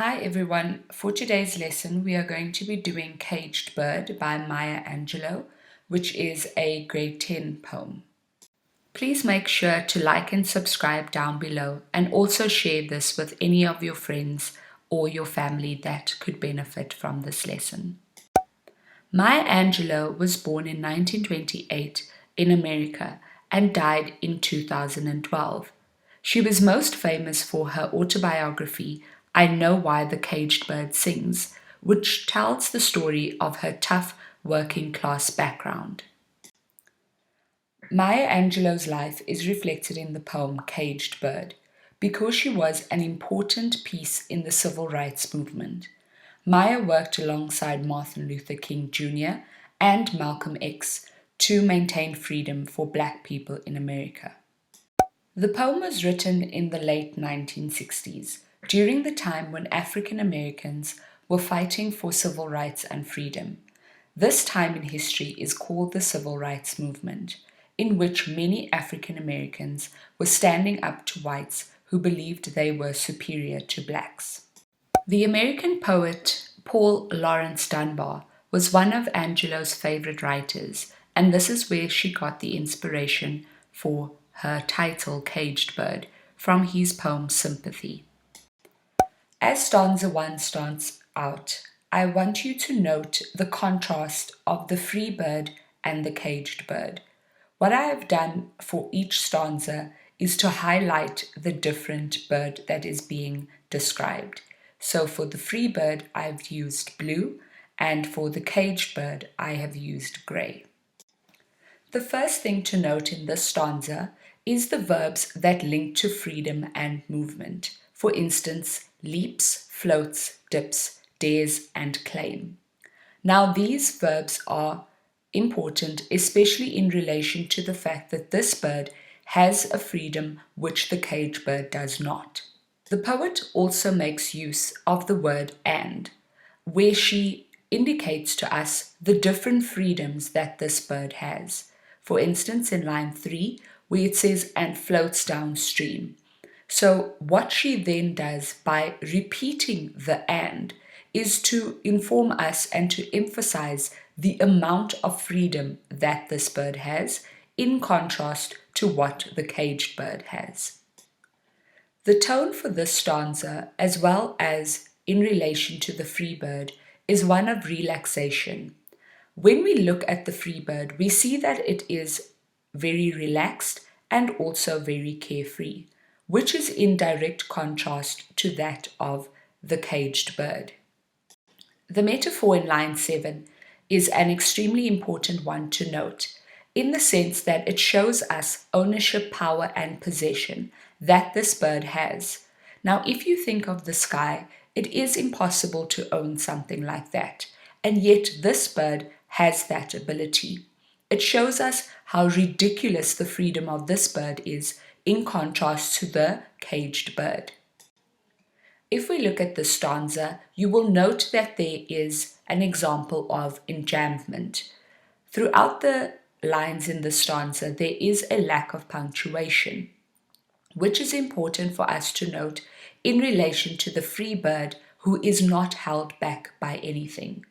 Hi everyone, for today's lesson we are going to be doing Caged Bird by Maya Angelou, which is a grade 10 poem. Please make sure to like and subscribe down below and also share this with any of your friends or your family that could benefit from this lesson. Maya Angelou was born in 1928 in America and died in 2012. She was most famous for her autobiography, I Know Why the Caged Bird Sings, which tells the story of her tough working class background. Maya Angelou's life is reflected in the poem Caged Bird because she was an important piece in the civil rights movement. Maya worked alongside Martin Luther King Jr. and Malcolm X to maintain freedom for Black people in America. The poem was written in the late 1960s, during the time when African Americans were fighting for civil rights and freedom. This time in history is called the Civil Rights Movement, in which many African Americans were standing up to whites who believed they were superior to blacks. The American poet Paul Laurence Dunbar was one of Angelou's favorite writers, and this is where she got the inspiration for her title Caged Bird from his poem Sympathy. As stanza 1 starts out, I want you to note the contrast of the free bird and the caged bird. What I have done for each stanza is to highlight the different bird that is being described. So for the free bird, I've used blue, and for the caged bird, I have used grey. The first thing to note in this stanza is the verbs that link to freedom and movement. For instance, leaps, floats, dips, dares, and claim. Now these verbs are important, especially in relation to the fact that this bird has a freedom which the caged bird does not. The poet also makes use of the word and, where she indicates to us the different freedoms that this bird has. For instance, in line 3, where it says, and floats downstream. So what she then does by repeating the and is to inform us and to emphasize the amount of freedom that this bird has in contrast to what the caged bird has. The tone for this stanza, as well as in relation to the free bird, is one of relaxation. When we look at the free bird, we see that it is very relaxed and also very carefree, which is in direct contrast to that of the caged bird. The metaphor in line 7 is an extremely important one to note, in the sense that it shows us ownership, power, and possession that this bird has. Now, if you think of the sky, it is impossible to own something like that, and yet this bird has that ability. It shows us how ridiculous the freedom of this bird is in contrast to the caged bird. If we look at the stanza, you will note that there is an example of enjambment. Throughout the lines in the stanza, there is a lack of punctuation, which is important for us to note in relation to the free bird who is not held back by anything.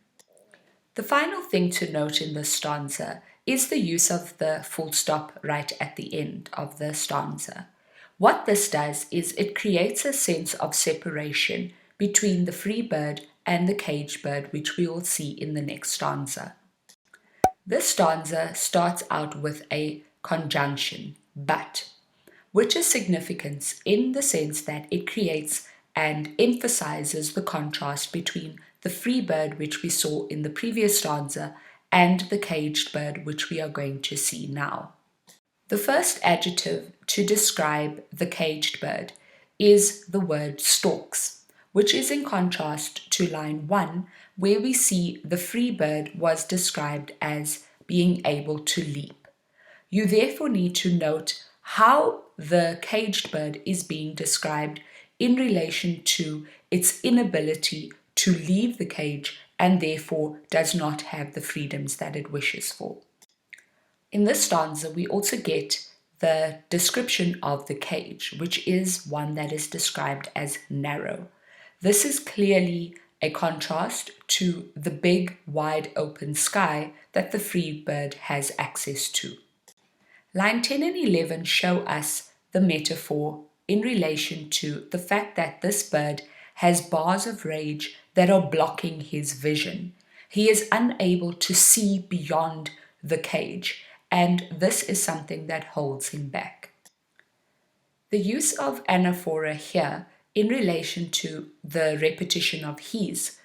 The final thing to note in this stanza is the use of the full stop right at the end of the stanza. What this does is it creates a sense of separation between the free bird and the caged bird, which we will see in the next stanza. This stanza starts out with a conjunction, but, which is significant in the sense that it creates and emphasizes the contrast between the free bird, which we saw in the previous stanza, and the caged bird, which we are going to see now. The first adjective to describe the caged bird is the word stalks, which is in contrast to line 1, where we see the free bird was described as being able to leap. You therefore need to note how the caged bird is being described in relation to its inability to leave the cage and therefore does not have the freedoms that it wishes for. In this stanza, we also get the description of the cage, which is one that is described as narrow. This is clearly a contrast to the big, wide open sky that the free bird has access to. Line 10 and 11 show us the metaphor in relation to the fact that this bird has bars of rage that are blocking his vision. He is unable to see beyond the cage, and this is something that holds him back. The use of anaphora here in relation to the repetition of his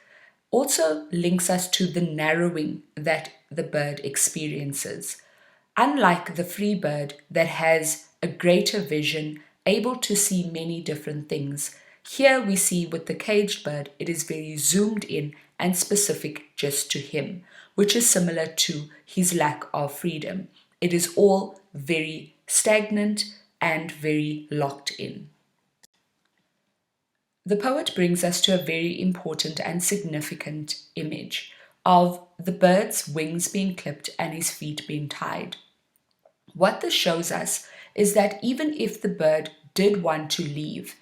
also links us to the narrowing that the bird experiences. Unlike the free bird that has a greater vision, able to see many different things, here we see with the caged bird, it is very zoomed in and specific just to him, which is similar to his lack of freedom. It is all very stagnant and very locked in. The poet brings us to a very important and significant image of the bird's wings being clipped and his feet being tied. What this shows us is that even if the bird did want to leave,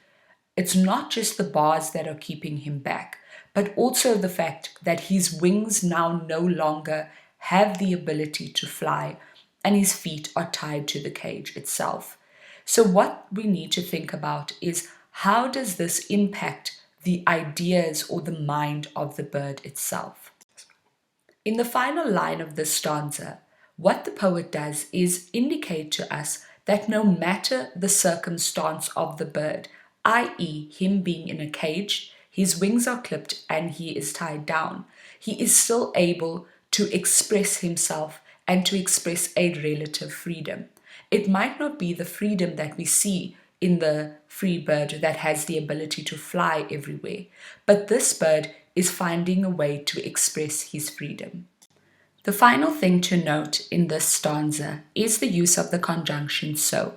it's not just the bars that are keeping him back, but also the fact that his wings now no longer have the ability to fly and his feet are tied to the cage itself. So what we need to think about is, how does this impact the ideas or the mind of the bird itself? In the final line of this stanza, what the poet does is indicate to us that no matter the circumstance of the bird, i.e., him being in a cage, his wings are clipped and he is tied down, he is still able to express himself and to express a relative freedom. It might not be the freedom that we see in the free bird that has the ability to fly everywhere, but this bird is finding a way to express his freedom. The final thing to note in this stanza is the use of the conjunction so.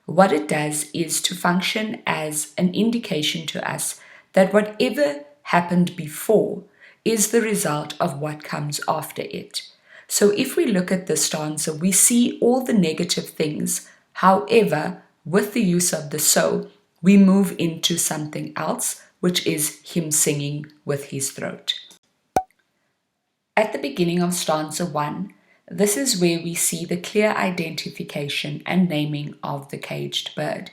What it does is to function as an indication to us that whatever happened before is the result of what comes after it. So if we look at this stanza, we see all the negative things. However, with the use of the so, we move into something else, which is him singing with his throat. At the beginning of stanza 1, this is where we see the clear identification and naming of the caged bird.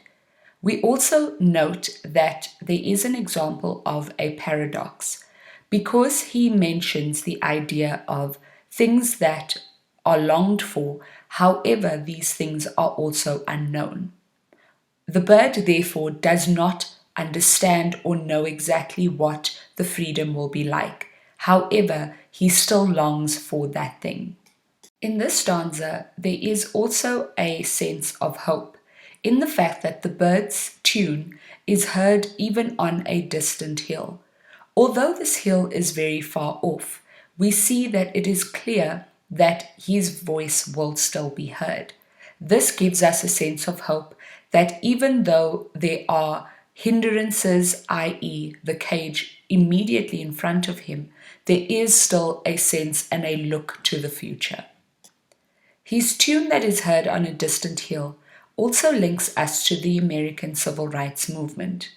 We also note that there is an example of a paradox, because he mentions the idea of things that are longed for, however, these things are also unknown. The bird, therefore, does not understand or know exactly what the freedom will be like. However, he still longs for that thing. In this stanza, there is also a sense of hope in the fact that the bird's tune is heard even on a distant hill. Although this hill is very far off, we see that it is clear that his voice will still be heard. This gives us a sense of hope that even though there are hindrances, i.e., the cage immediately in front of him, there is still a sense and a look to the future. His tune that is heard on a distant hill also links us to the American Civil Rights Movement.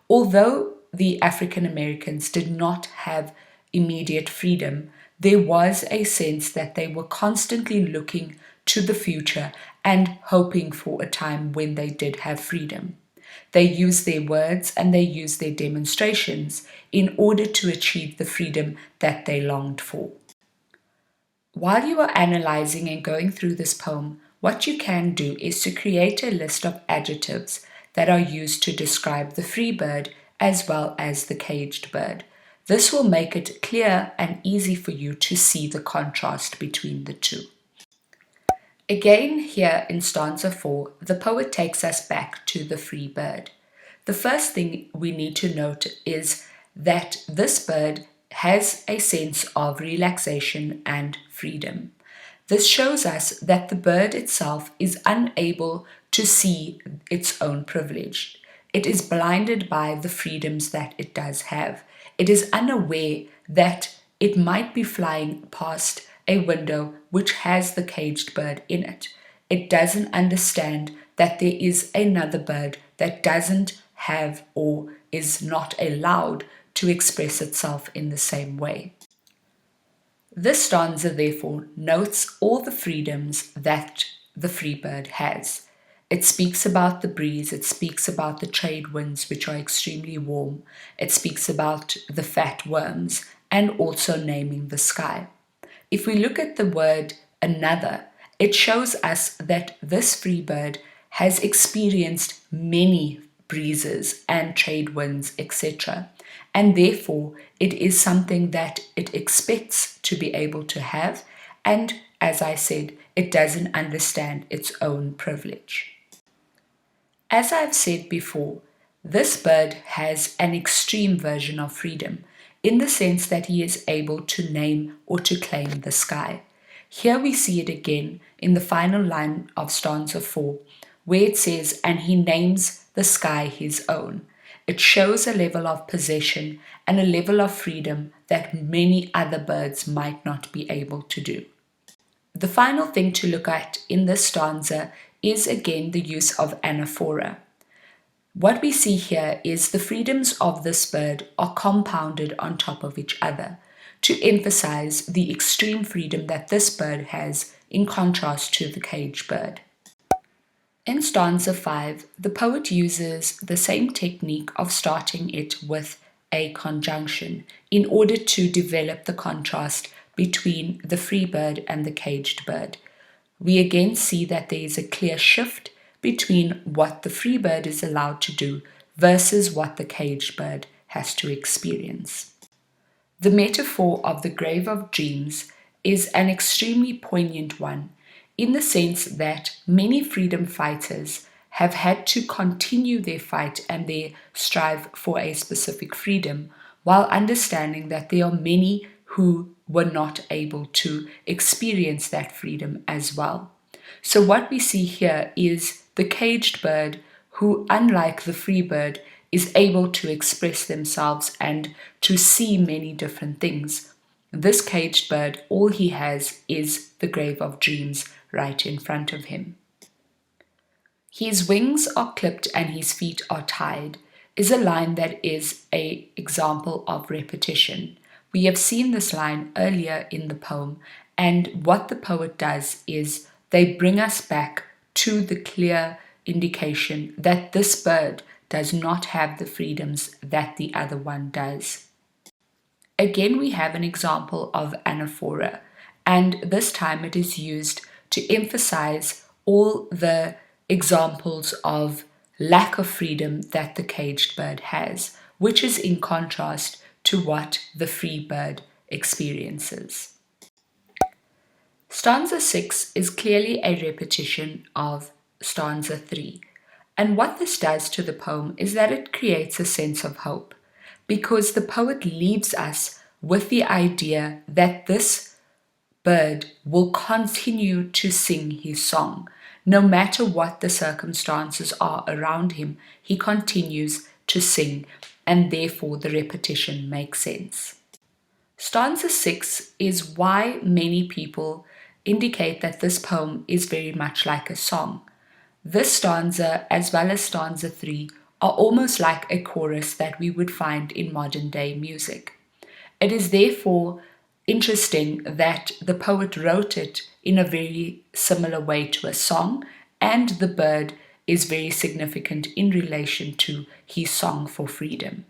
Although the African Americans did not have immediate freedom, there was a sense that they were constantly looking to the future and hoping for a time when they did have freedom. They used their words and they used their demonstrations in order to achieve the freedom that they longed for. While you are analyzing and going through this poem, what you can do is to create a list of adjectives that are used to describe the free bird as well as the caged bird. This will make it clear and easy for you to see the contrast between the two. Again, here in stanza 4, the poet takes us back to the free bird. The first thing we need to note is that this bird has a sense of relaxation and freedom. This shows us that the bird itself is unable to see its own privilege. It is blinded by the freedoms that it does have. It is unaware that it might be flying past a window which has the caged bird in it. It doesn't understand that there is another bird that doesn't have or is not allowed to express itself in the same way. This stanza therefore notes all the freedoms that the free bird has. It speaks about the breeze, it speaks about the trade winds, which are extremely warm, it speaks about the fat worms, and also naming the sky. If we look at the word another, it shows us that this free bird has experienced many breezes and trade winds, etc. And therefore, it is something that it expects to be able to have. And as I said, it doesn't understand its own privilege. As I've said before, this bird has an extreme version of freedom in the sense that he is able to name or to claim the sky. Here we see it again in the final line of stanza 4, where it says, and he names the sky his own. It shows a level of possession and a level of freedom that many other birds might not be able to do. The final thing to look at in this stanza is again the use of anaphora. What we see here is the freedoms of this bird are compounded on top of each other to emphasize the extreme freedom that this bird has in contrast to the caged bird. In stanza 5, the poet uses the same technique of starting it with a conjunction in order to develop the contrast between the free bird and the caged bird. We again see that there is a clear shift between what the free bird is allowed to do versus what the caged bird has to experience. The metaphor of the grave of dreams is an extremely poignant one in the sense that many freedom fighters have had to continue their fight and their strive for a specific freedom while understanding that there are many who were not able to experience that freedom as well. So what we see here is the caged bird who, unlike the free bird, is able to express themselves and to see many different things. This caged bird, all he has is the grave of dreams right in front of him. His wings are clipped and his feet are tied is a line that is an example of repetition. We have seen this line earlier in the poem, and what the poet does is they bring us back to the clear indication that this bird does not have the freedoms that the other one does. Again, we have an example of anaphora, and this time it is used to emphasize all the examples of lack of freedom that the caged bird has, which is in contrast to what the free bird experiences. Stanza 6 is clearly a repetition of stanza 3, and what this does to the poem is that it creates a sense of hope, because the poet leaves us with the idea that this bird will continue to sing his song. No matter what the circumstances are around him, he continues to sing, and therefore the repetition makes sense. Stanza 6 is why many people indicate that this poem is very much like a song. This stanza, as well as stanza 3, are almost like a chorus that we would find in modern day music. It is therefore interesting that the poet wrote it in a very similar way to a song, and the bird is very significant in relation to his song for freedom.